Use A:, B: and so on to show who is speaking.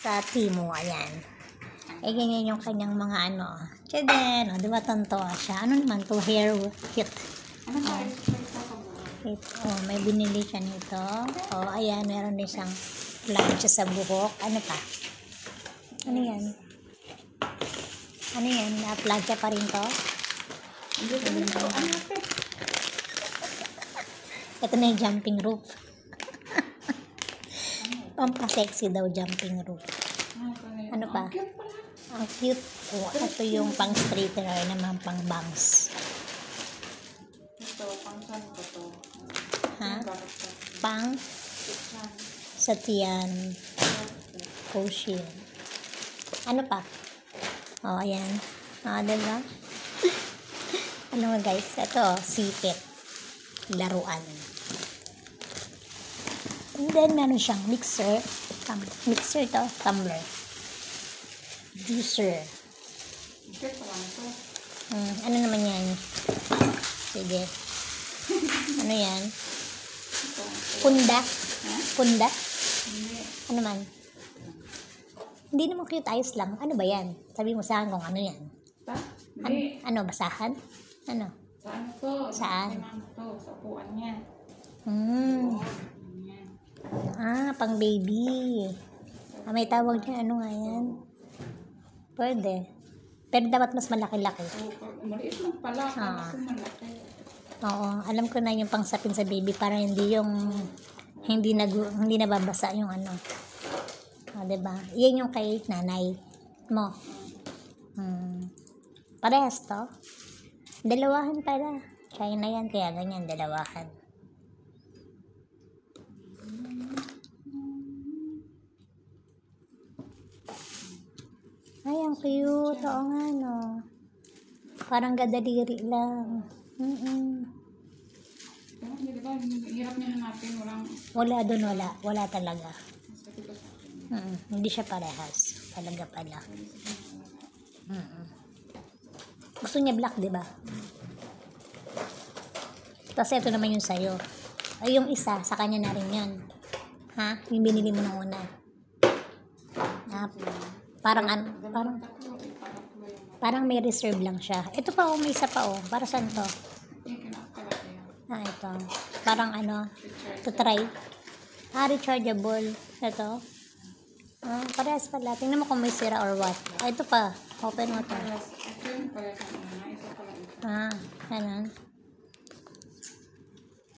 A: sa Temu, ayan. Eh, ganyan yung kanyang mga ano. Tiyeden, di ba tonto siya? Ano naman to? Hair kit. May binili siya nito. Ayan, meron din siyang plancha sa buhok. Ano pa? Ano yan? Ano yan? Na-plancha pa rin to? Ito na yung jumping rope. Pampasexy daw jumping rope. Ano pa? Ang cute. Ito yung pang straightener naman, pang bangs.
B: Ito, pang saan ko to?
A: Ha? Pang? Sa tiyan. Cushion. Ano pa? Ayan. Diba? Ano nga guys? Ito, sipit. Laruan. And then, meron siyang mixer. Mixer to, tumbler. Juicer. Ano naman yan? Sige. Ano yan? Punda? Punda? Ano man? Hindi naman cute, ayos lang. Ano ba yan? Sabi mo sa akin kung ano yan. Ano, basahan? Ano?
B: Saan to?
A: Saan?
B: Sa upuan niya.
A: Pang baby. May tawag niya, ano nga yan? Pwede. Pero dapat mas malaki-laki.
B: Maliit lang pala. Malaki.
A: Oo, alam ko na yung pangsapin sa baby para hindi yung hindi nababasa yung ano. Diba? Yan yung kay nanay mo. Parehas to. Dalawahan pala. China yan, kaya ganyan, dalawahan. Ay, ang cute. Oo nga, no. Parang gadaliri lang.
B: Hirap niya hanapin.
A: Wala dun, wala. Wala talaga. Hindi siya parehas. Talaga pala. Gusto niya black, di ba? Tapos ito naman yung sayo. Ay, yung isa, sa kanya na rin yun. Ha? Yung binili mo na una. Parang may reserve lang siya. Ito pa, may isa pa, para saan to? Ito. Parang ano, to try. Rechargeable. Ito. Parehas pala. Tingnan mo kung may sira or what. Ito pa. Open mo to.
B: Ito yung pala sa una. Ito pala ito.
A: Ganun.